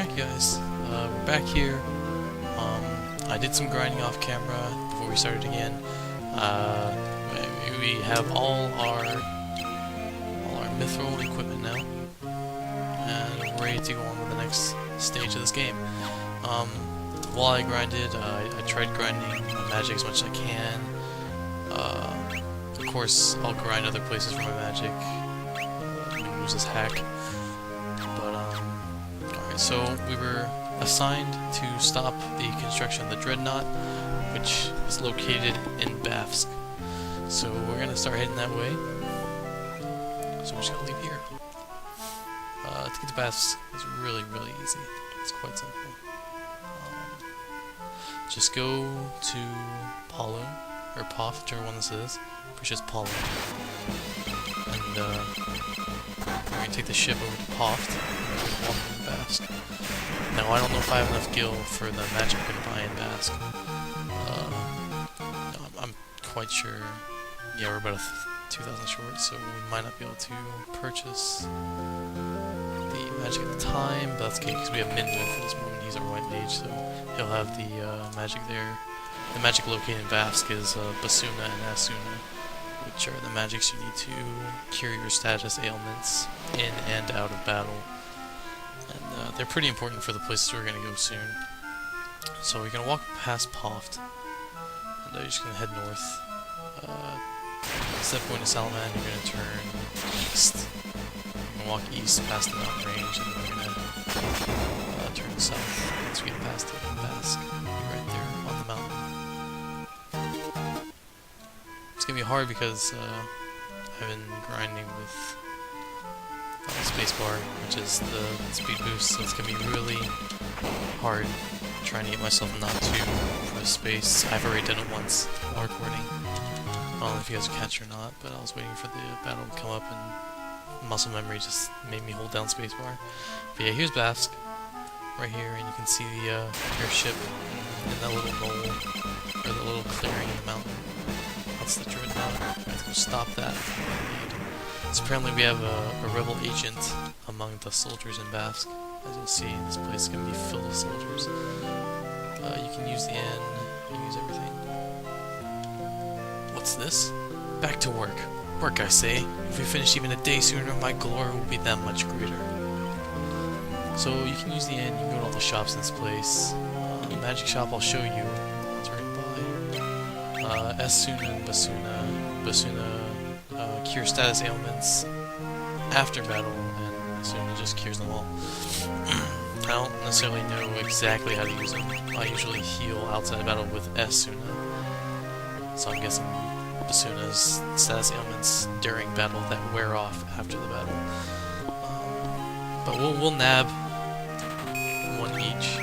Alright guys, we're back here. I did some grinding off camera before we started again. We have all our Mythril equipment now, and we're ready to go on with the next stage of this game. While I grinded, I tried grinding my magic as much as I can. Of course, I'll grind other places for my magic. Use this hack. But alright, so we were assigned to stop the construction of the Dreadnought, which is located in Bafsk. So we're gonna start heading that way. So we're just gonna leave here. To get to Bafsk is really easy. It's quite simple. Just go to Paulo, or Pof, whichever one this is. Which is Paulo. And we're gonna take the ship over to Poft and walk into Bafsk. Now I don't know if I have enough gil for the magic we're gonna buy in Bafsk. I'm quite sure. Yeah, we're about 2,000 short, so we might not be able to purchase the magic at the time, but that's okay because we have Ninja for this moment. He's our white mage, so he'll have the magic there. The magic located in Bafsk is Basuna and Asuna, which are the magics you need to cure your status ailments in and out of battle. And they're pretty important for the places we're going to go soon. So we're going to walk past Poft, and you're just going to head north. Instead of going to Salaman, you're going to turn east. We're going to walk east past the mountain range, and then we're going to turn south once we get past it in Bafsk. Right there on the mountain. It's going to be hard because I've been grinding with spacebar, which is the speed boost, so it's going to be really hard trying to get myself not to press space. I've already done it once while recording. I don't know if you guys catch or not, but I was waiting for the battle to come up and muscle memory just made me hold down spacebar. But yeah, here's Bafsk, right here, and you can see the airship in that little knoll, or the little clearing in the mountain. That's the Dreadnought. I have to go stop that. So apparently we have a rebel agent among the soldiers in Bafsk. As you'll see, this place is going to be filled with soldiers. You can use the N, you can use everything. What's this? Back to work. Work, I say. If we finish even a day sooner, my glory will be that much greater. So you can use the N, you can go to all the shops in this place. The magic shop I'll show you. It's right by. Asuna and Basuna cure status ailments after battle, and Asuna just cures them all. I don't necessarily know exactly how to use them. I usually heal outside of battle with Asuna, so I'm guessing Basuna's status ailments during battle that wear off after the battle. But we'll nab one each,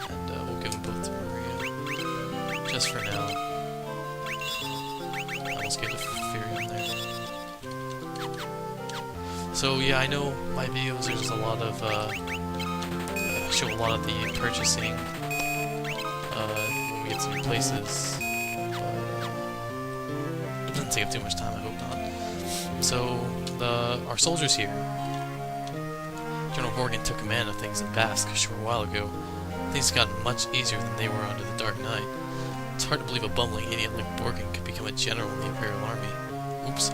and we'll give them both to Maria, just for now. Let's get the Fury in there. So yeah, I know my videos, there's a lot of, show a lot of the purchasing, when we get to new places. It doesn't take up too much time, I hope not. So, our soldiers here, General Horgan took command of things in Bafsk a short while ago. Things got much easier than they were under the Dark Knight. It's hard to believe a bumbling idiot like Borgen could become a general in the Imperial Army. Oops,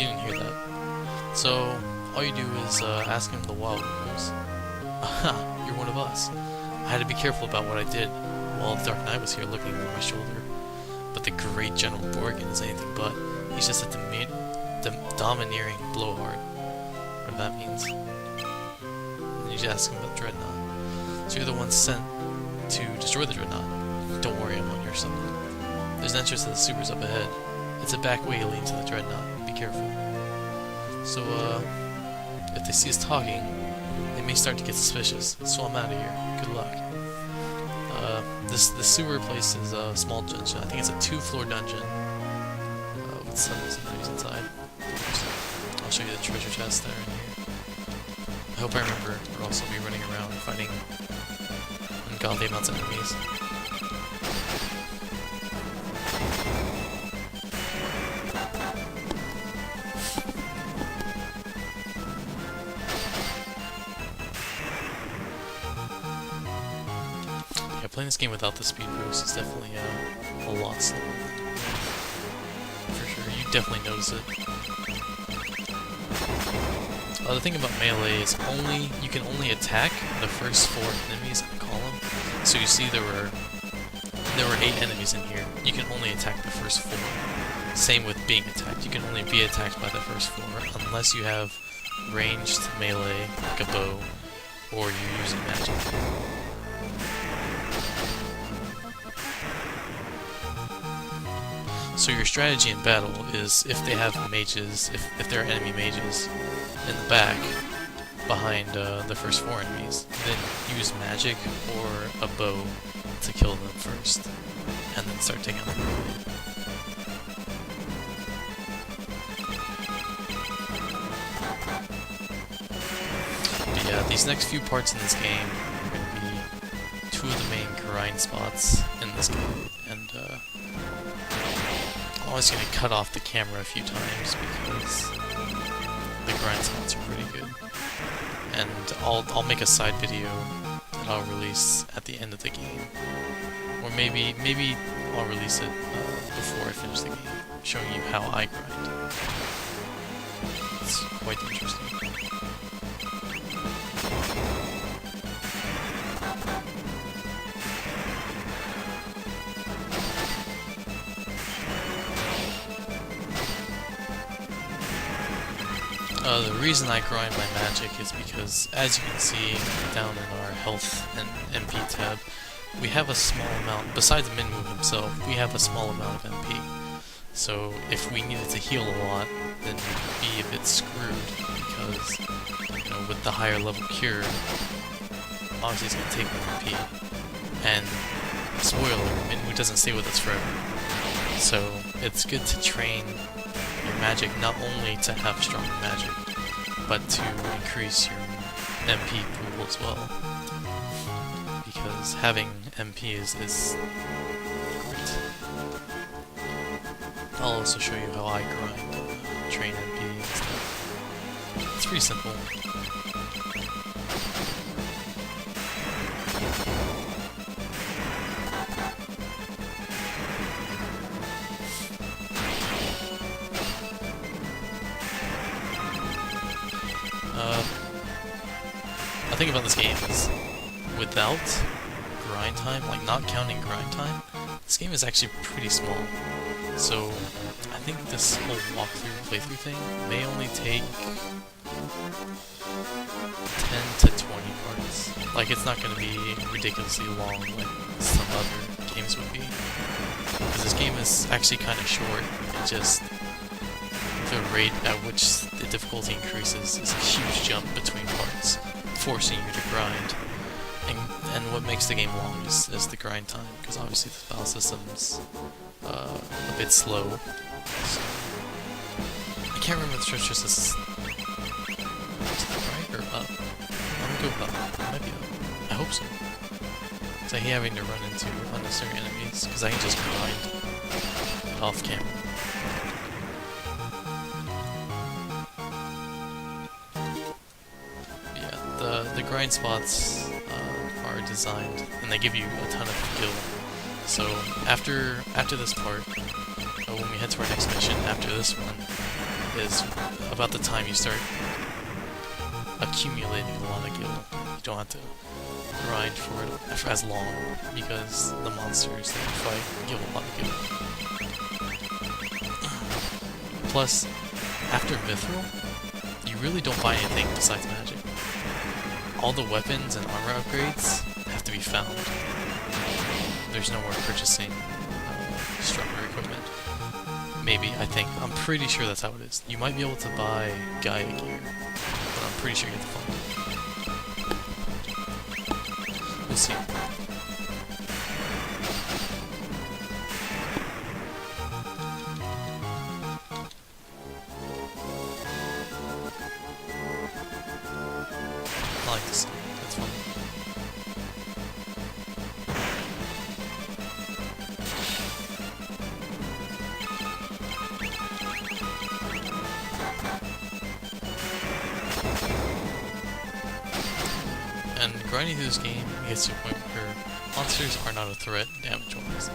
you didn't hear that. So, all you do is ask him the wild news. Aha, you're one of us. I had to be careful about what I did while the Dark Knight was here looking over my shoulder. But the great General Borgen is anything but. He's just a domineering blowhard. Whatever that means. And you just ask him about the Dreadnought. So you're the one sent to destroy the Dreadnought. Don't worry, I'm on your side. There's an entrance to the sewers up ahead. It's a back way leading to the Dreadnought. Be careful. So, if they see us talking, they may start to get suspicious. So I'm out of here. Good luck. The sewer place is a small dungeon. I think it's a 2-floor dungeon with several enemies inside. I'll show you the treasure chest there and here. I hope I remember, or else I'll be running around fighting ungodly amounts of enemies. playing this game without the speed boost is definitely a lot slower. For sure, you definitely notice it. The thing about melee is you can only attack the first 4 enemies in the column. So you see there were 8 enemies in here. You can only attack the first 4. Same with being attacked. You can only be attacked by the first 4 unless you have ranged melee, like a bow, or you're using magic. So your strategy in battle is if they have mages, if there are enemy mages in the back, behind the first 4 enemies, then use magic or a bow to kill them first, and then start taking them. But yeah, these next few parts in this game are going to be 2 of the main grind spots in this game, and I'm always going to cut off the camera a few times because the grind spots are pretty good. And I'll make a side video that I'll release at the end of the game, or maybe I'll release it before I finish the game, showing you how I grind. It's quite interesting. The reason I grind my magic is because, as you can see down in our health and MP tab, we have a small amount, besides Minwu himself, we have a small amount of MP. So if we needed to heal a lot, then we'd be a bit screwed, because, you know, with the higher level cure, obviously it's going to take more MP. And, spoiler, Minwu doesn't stay with us forever. So it's good to train your magic not only to have stronger magic, but to increase your MP pool as well. Because having MP is great. I'll also show you how I grind, train MP and stuff. It's pretty simple. The thing about this game is, without grind time, like not counting grind time, this game is actually pretty small. So, I think this whole playthrough thing may only take 10 to 20 parts. Like, it's not going to be ridiculously long like some other games would be. Because this game is actually kind of short, it just... the rate at which the difficulty increases is a huge jump between parts, forcing you to grind. And what makes the game long is the grind time, because obviously the battle system's a bit slow. So I can't remember if the stretch is to the right or up. I'm gonna go up. It might be up. I hope so. So I hate having to run into unnecessary enemies, because I can just grind off camera. The grind spots are designed, and they give you a ton of gil. So after this part, when we head to our next mission, after this one, is about the time you start accumulating a lot of gil. You don't have to grind for it as long, because the monsters that you fight give a lot of gil. Plus, after Mythril, you really don't buy anything besides magic. All the weapons and armor upgrades have to be found. There's no more purchasing stronger equipment. Maybe, I think. I'm pretty sure that's how it is. You might be able to buy Gaia gear, but I'm pretty sure you have to find it. We'll see. I like this song, it's fun. And grinding through this game gets to a point where Monsters are not a threat damage-wise.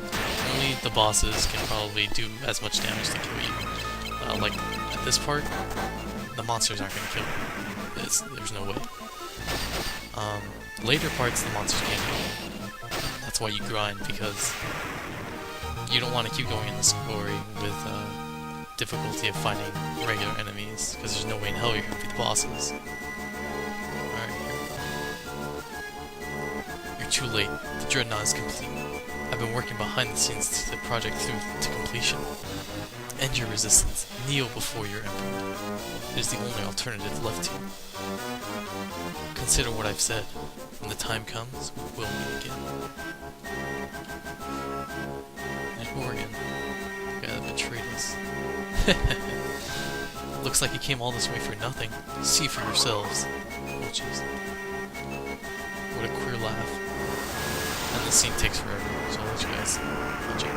Only the bosses can probably do as much damage to kill you. Like, at this part, the monsters aren't going to kill you. There's no way. Later parts, the monsters can't kill you. That's why you grind, because you don't want to keep going in the story with difficulty of finding regular enemies, because there's no way in hell you're going to beat the bosses. Alright, here we go. You're too late. The Dreadnought is complete. I've been working behind the scenes to see the project through to completion. End your resistance. Kneel before your emperor. It is the only alternative left to you. Consider what I've said. When the time comes, we'll meet again. And Horgan, the guy that betrayed us. Looks like he came all this way for nothing. See for yourselves. Oh jeez. What a queer laugh. And the scene takes forever, so I'll let you guys watch it.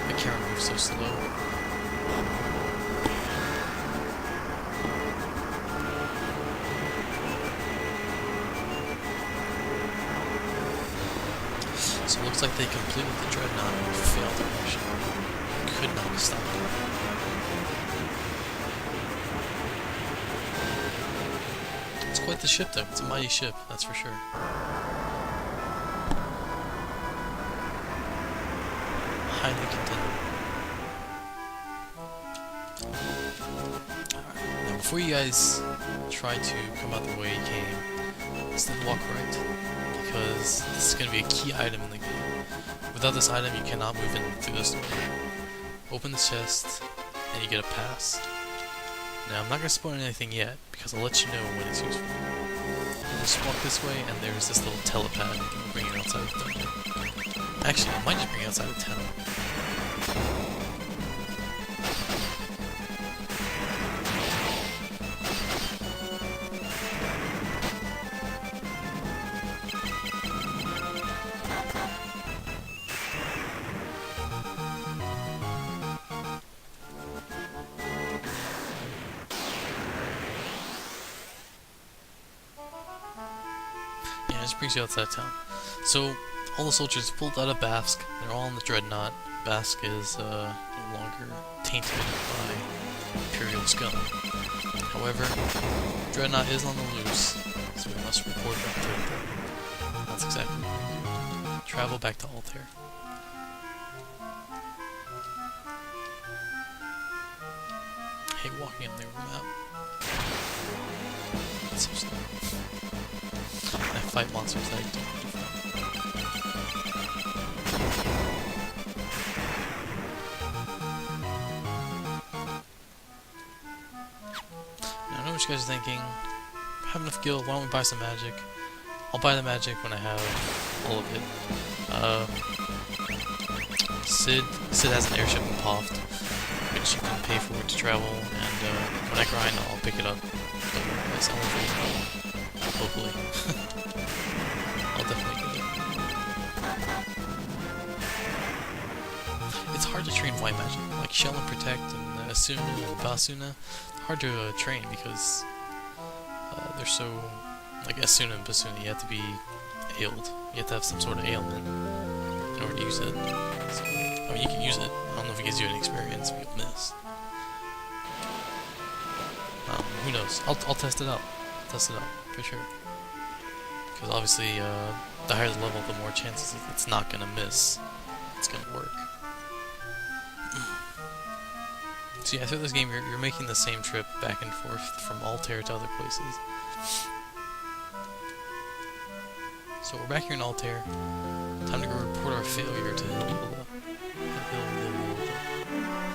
The camera moves so slow. So it looks like they completed the Dreadnought and failed the mission. Could not stop it. It's quite the ship though, it's a mighty ship, that's for sure. Highly contended. Alright, now before you guys try to come out the way you came, instead walk right. Because this is going to be a key item in the game. Without this item, you cannot move in through this door. Open the chest, and you get a pass. Now, I'm not going to spoil anything yet, because I'll let you know when it's useful. Just walk this way, and there's this little telepad that will bring you outside of the dungeon. Actually, it might just bring you outside of town. Yeah, it just brings you outside of town. So, all the soldiers pulled out of Bafsk, they're all in the Dreadnought. Bafsk is no longer tainted by Imperial scum. However, Dreadnought is on the loose, so we must report back to them. That's exactly what we do. Travel back to Altair. I hate walking on the map. It's so slow. I fight monsters that I don't want to fight. Now I know what you guys are thinking. I have enough gil, why don't we buy some magic? I'll buy the magic when I have all of it. Sid has an airship in Poft, which you can pay for to travel, and when I grind I'll pick it up. Don't worry guys, I'll for you. Hopefully. I'll definitely get it. It's hard to train white magic, like Shell and Protect and Asuna and Basuna. Hard to train because they're so, like Asuna and Basuna, you have to be ailed. You have to have some sort of ailment in order to use it. So, I mean, you can use it. I don't know if it gives you any experience, but you'll miss. Who knows? I'll test it out. Test it out, for sure. Because obviously, the higher the level, the more chances it's not gonna miss. It's gonna work. So yeah, through this game, you're making the same trip back and forth from Altair to other places. So we're back here in Altair. Time to go report our failure to Hilda.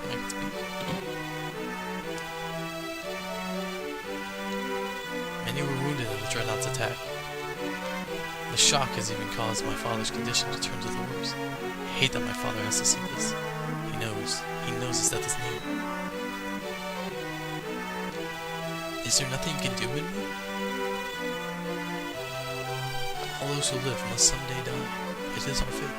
I can speak. Many were wounded in the Dreadnought's attack. The shock has even caused my father's condition to turn to the worst. I hate that my father has to see this. He knows his death is near. Is there nothing you can do with me? All those who live must someday die. It is our fate.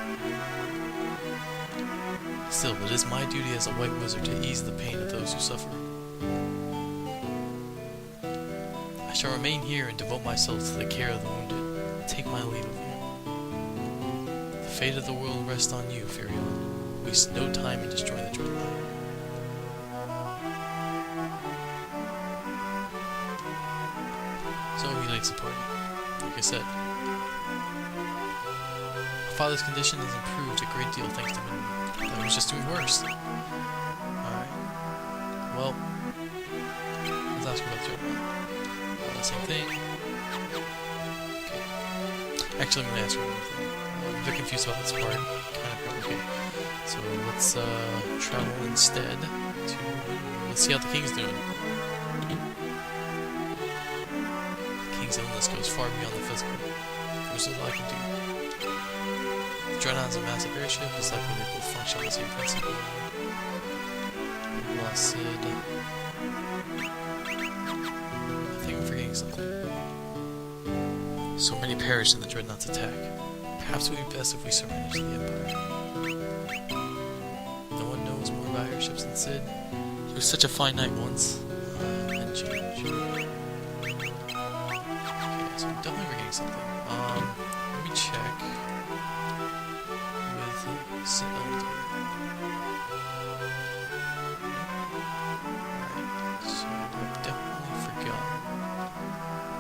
Still, it is my duty as a white wizard to ease the pain of those who suffer. I shall remain here and devote myself to the care of the wounded. Take my leave of you. fate of the world rests on you, Furion. Waste no time in destroying the Dreadnought. So he leads the party. Like I said, my father's condition has improved a great deal thanks to me. I was just doing worse. Alright. Well, let's ask about the Dreadnought. Same thing. Okay. Actually, I'm gonna ask you one more thing. I'm a bit confused about this part. Kind of okay. So let's travel instead to. Let's see how the king's doing. The king's illness goes far beyond the physical. There's little I can do. The Dreadnought has a massive airship. It's likely they both function on the same principle. We lost Sid. I think I'm forgetting something. So many perished in the Dreadnought's attack. Perhaps it would be best if we surrendered to the Empire. No one knows more about airships than Sid. He was such a fine knight once. And change. Okay, so I'm definitely forgetting something. Let me check with Sid Elder. Right, so I've definitely forgotten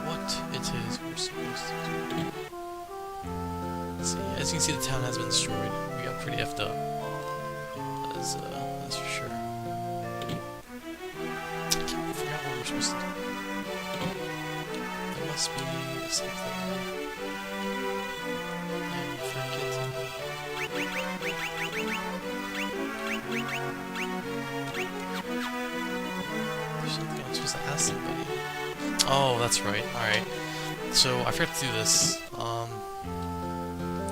what it is we're supposed to do. Let's see, as you can see, the town has been destroyed. We got pretty effed up. That's for sure. I forgot what we're supposed to do. There must be something. I'm forgetting. There's something I'm supposed to ask somebody. Oh, that's right. Alright. So, I forgot to do this.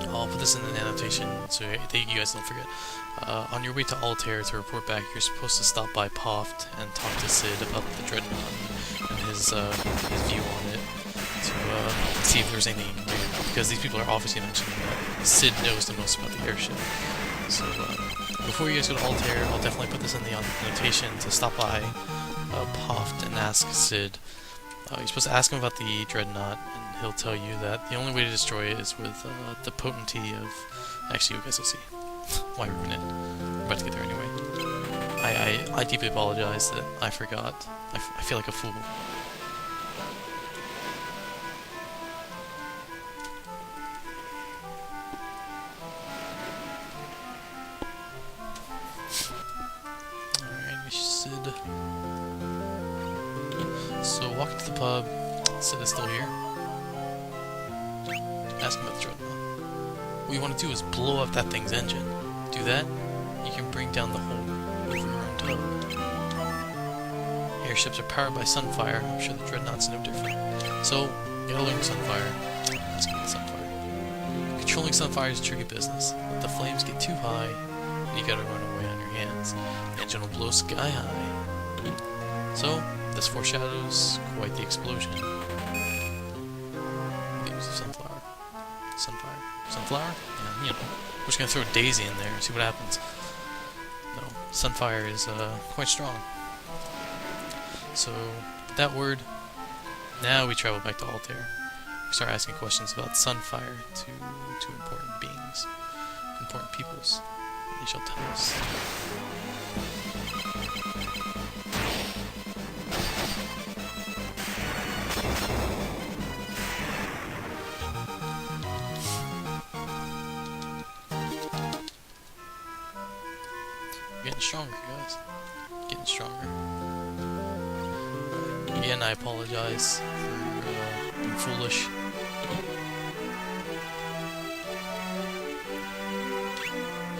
I'll put this in the annotation so you guys don't forget. On your way to Altair to report back, you're supposed to stop by Poft and talk to Sid about the Dreadnought and his view on it to see if there's anything you can do. Because these people are obviously mentioning that Sid knows the most about the airship. So, before you guys go to Altair, I'll definitely put this in the annotation to stop by Poft and ask Sid. You're supposed to ask him about the Dreadnought, and he'll tell you that the only way to destroy it is with the potency of... Actually, you guys will see. Why ruin it? We're about to get there anyway. I deeply apologize that I forgot. I feel like a fool. Alright, we should... So, walk to the pub. Sid is still here. Ask him about the Dreadnought. What you want to do is blow up that thing's engine. Do that, you can bring down the hull over your own tug. Airships are powered by Sunfire. I'm sure the Dreadnought's no different. So, you gotta learn Sunfire. Ask him about Sunfire. Controlling Sunfire is tricky business. If the flames get too high, you gotta run away on your hands. The engine will blow sky high. So, this foreshadows quite the explosion. The use of Sunflower. Sunflower? Yeah, you know. We're just gonna throw Daisy in there and see what happens. No, Sunfire is quite strong. So, with that word, now we travel back to Altair. We start asking questions about Sunfire to important beings, important peoples. They shall tell us. Getting stronger, guys. Getting stronger. Again, I apologize for being foolish.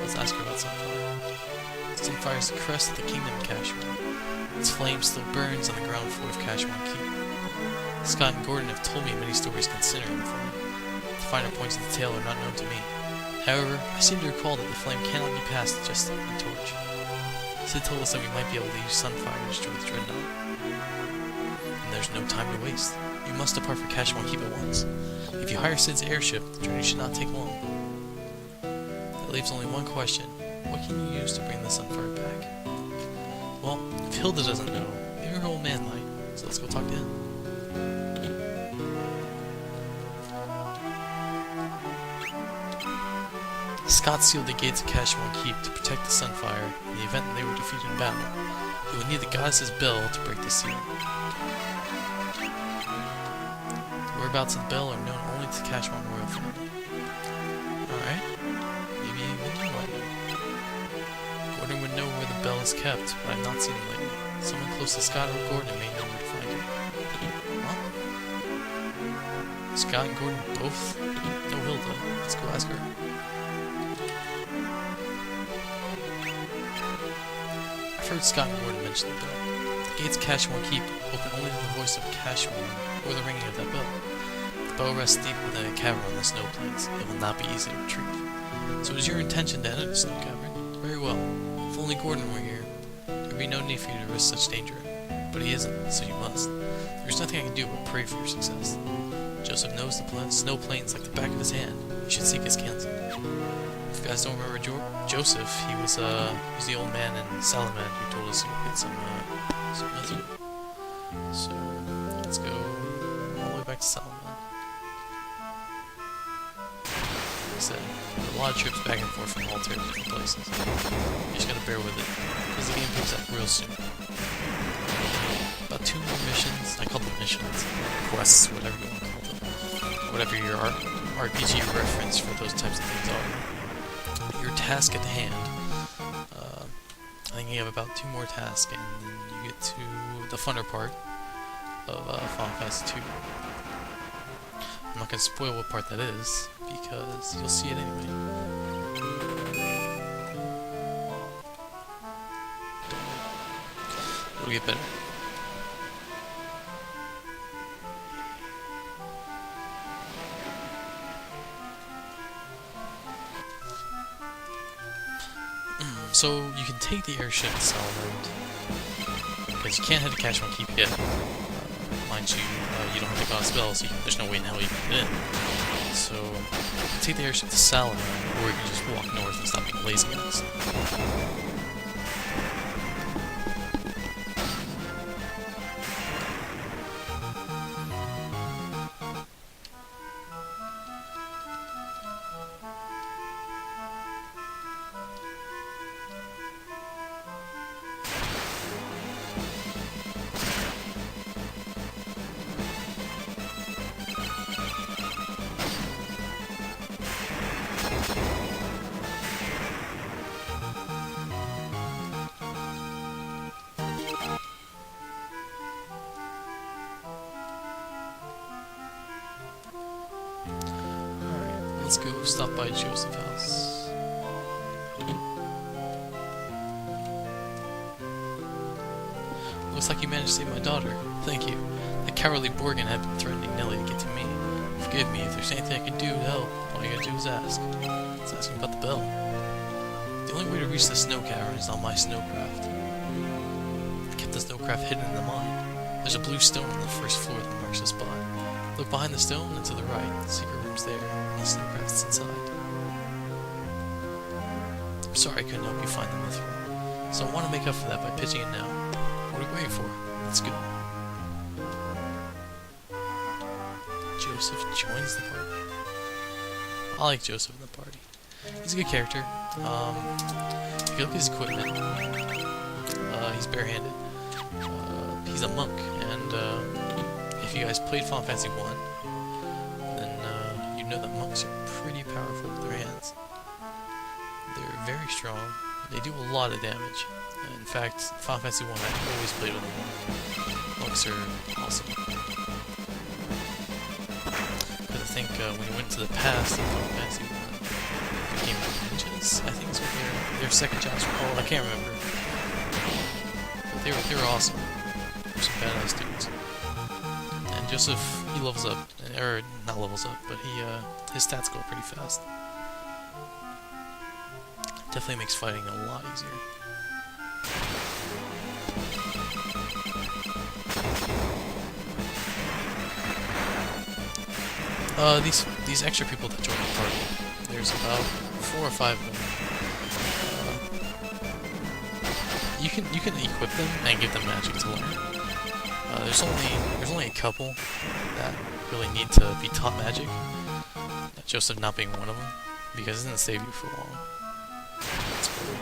Let's ask her about Sunfire. Sunfire is the crest of the kingdom of Cashwan. Its flame still burns on the ground floor of Cashwan Keep. Scott and Gordon have told me many stories concerning the flame. The finer points of the tale are not known to me. However, I seem to recall that the flame cannot be passed just like a torch. Sid told us that we might be able to use Sunfire to destroy the Dreadnought. And there's no time to waste. You must depart for Cashwan Keep at once. If you hire Sid's airship, the journey should not take long. That leaves only one question. What can you use to bring the Sunfire back? Well, if Hilda doesn't know, maybe her old man might. So let's go talk to him. Scott sealed the gates of Cashmore Keep to protect the Sunfire in the event that they were defeated in battle. He would need the goddess's bell to break the seal. The whereabouts of the bell are known only to the Cashmore royal family. Alright. Maybe even you might know. Gordon would know where the bell is kept, but I've not seen it lately. Someone close to Scott or Gordon may know where to find it. Huh? Scott and Gordon both know Hilda. Let's go ask her. I've heard Scott and Gordon mention the bell. The gates of Cashmore Keep open only to the voice of Cashmore or the ringing of that bell. The bell rests deep within a cavern on the snow plains. It will not be easy to retrieve. So it was your intention to enter the snow cavern? Very well. If only Gordon were here, there would be no need for you to risk such danger. But he isn't, so you must. There's nothing I can do but pray for your success. Joseph knows the snow plains like the back of his hand. You should seek his counsel. If you guys don't remember Joseph, he was the old man in Salaman who told us to get some Mythril. So let's go all the way back to Salaman. Like I said, a lot of trips back and forth from all three different places. You just gotta bear with it, because the game picks up real soon. About 2 more missions. I call them missions, quests, whatever you want to call them. Whatever your RPG reference for those types of things are. Your task at hand. I think you have about 2 more tasks, and then you get to the funner part of Final Fantasy II. I'm not going to spoil what part that is, because you'll see it anyway. It'll get better. So you can take the airship to Salaman, because you can't head to Cashmore Keep yet. Mind you, you don't have the goddess bell, so there's no way in hell you can get in. So you can take the airship to Salaman, or you can just walk north and stop being lazy on this. Let's go stop by Joseph's house. Looks like you managed to save my daughter. Thank you. That cowardly Borgin had been threatening Nelly to get to me. Forgive me, if there's anything I can do to help, all you gotta do is ask. Let's ask him about the bell. The only way to reach the snow cavern is on my snowcraft. I kept the snowcraft hidden in the mine. There's a blue stone on the first floor that marks the spot. Look behind the stone and to the right. The secret room's there, and the snowcraft's inside. I'm sorry I couldn't help you find the Mythril, so I want to make up for that by pitching it now. What are we waiting for? Let's go. Joseph joins the party. I like Joseph in the party. He's a good character. If you look at his equipment, he's barehanded. He's a monk, and if you guys played Final Fantasy 1, then you know that monks are pretty powerful with their hands. They're very strong. They do a lot of damage. In fact, Final Fantasy 1 I always played with them. Monks are awesome. Because I think when you went to the past in Final Fantasy 1, they became ninjas, I think is what their second jobs were called. I can't remember. But they were awesome. They're some badass dudes. And Joseph, he levels up, or not levels up, but his stats go up pretty fast. Definitely makes fighting a lot easier. These extra people that join the party, there's about 4 or 5 of them. You can equip them and give them magic to learn. There's only a couple that really need to be taught magic. Joseph not being one of them. because it doesn't save you for long. Sorry.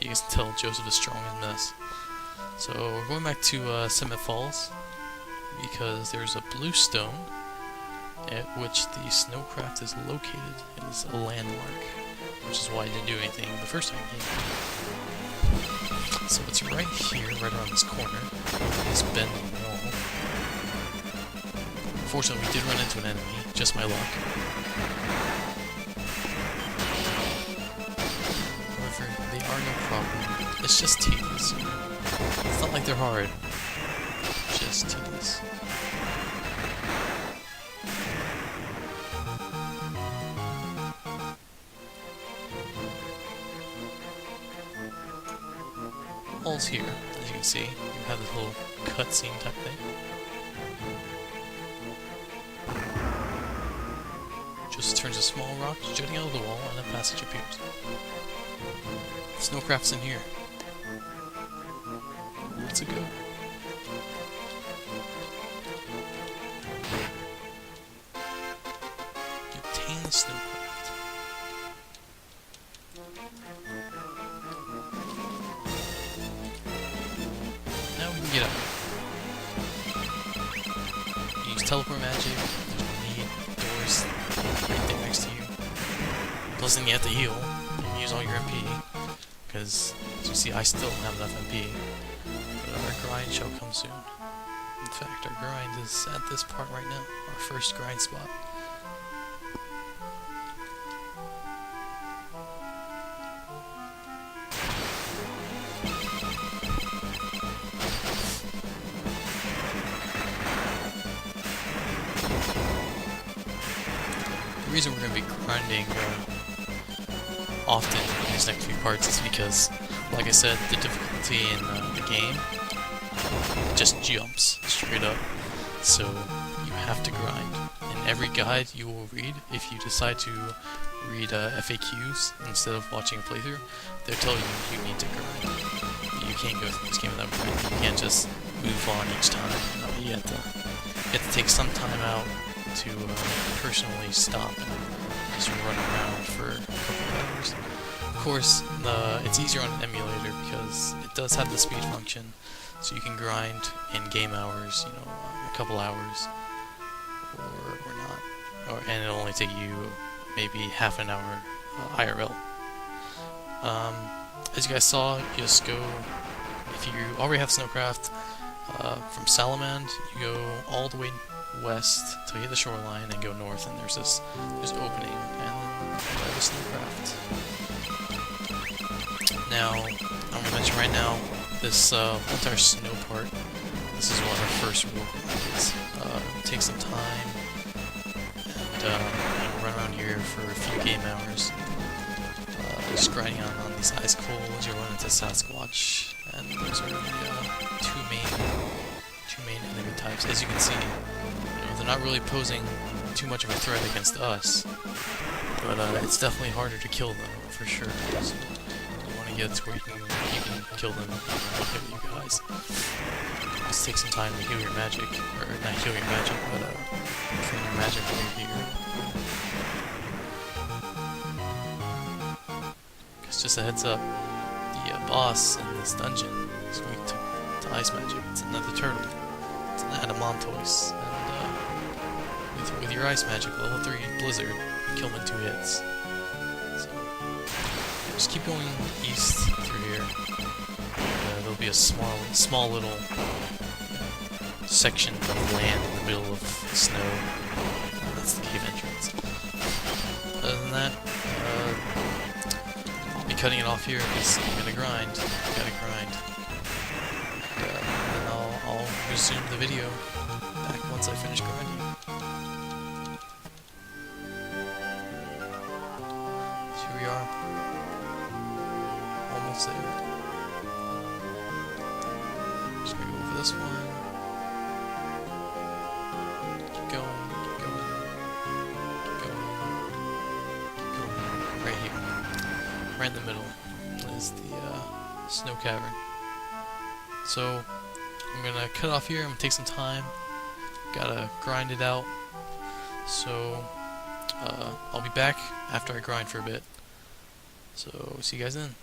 You can tell Joseph is strong in this. So we're going back to Summit Falls because there's a blue stone at which the snowcraft is located. It is a landmark, which is why I didn't do anything the first time I came. So it's right here, right around this corner, this bend in the wall. Unfortunately, we did run into an enemy, just my luck. However, they are no problem. It's just tedious. It's not like they're hard. Just tedious. All's here, as you can see. You have this little cutscene type thing. Just turns a small rock jutting out of the wall, and a passage appears. Snowcraft's in here. Let's go. You obtain the snowcraft. Now we can get up. You use teleport magic. There's no need. Doors right there next to you. Plus then you have to heal. You can use all your MP. Because, as you see, I still don't have enough MP. But our grind shall come soon. In fact, our grind is at this part right now. Our first grind spot. The reason we're going to be grinding often in these next few parts is because, like I said, the difficulty in the game just jumps straight up, so you have to grind. In every guide you will read, if you decide to read FAQs instead of watching a playthrough, they'll tell you you need to grind. You can't go through this game without grinding. You can't just move on each time. You have to take some time out to personally stop and just run around for a couple of hours. Of course, it's easier on an emulator because it does have the speed function, so you can grind in game hours, you know, a couple hours, or not, and it'll only take you maybe half an hour IRL. As you guys saw, you just go, if you already have Snowcraft, from Salamand, you go all the way west till you hit the shoreline and go north, and there's opening, and then you have the Snowcraft. Now, I'm going to mention right now, this entire snow part, this is what our first real grind is. It'll take some time, and run around here for a few game hours, just grinding on these ice coals. You'll run into Sasquatch, and those are the two main enemy types. As you can see, they're not really posing too much of a threat against us, but it's definitely harder to kill them for sure. So you want to get to where you can kill them and look at you guys. Just take some time to heal your magic, or not heal your magic, but train your magic while you're here. Because just a heads up, the boss in this dungeon is weak to ice magic. It's another turtle. It's an Adamantoise, and with your ice magic, level 3 Blizzard, kill them in 2 hits. So, just keep going east through here. There'll be a small little section of land in the middle of snow. That's the cave entrance. Other than that, I'll be cutting it off here because I'm gonna grind. Gotta grind. And then I'll resume the video back once I finish grinding. So here we are. Almost there. Just gonna go over this one. Keep going, keep going. right in the middle is the snow cavern. So I'm gonna cut off here. I'm gonna take some time. Gotta grind it out. So I'll be back after I grind for a bit. So see you guys then.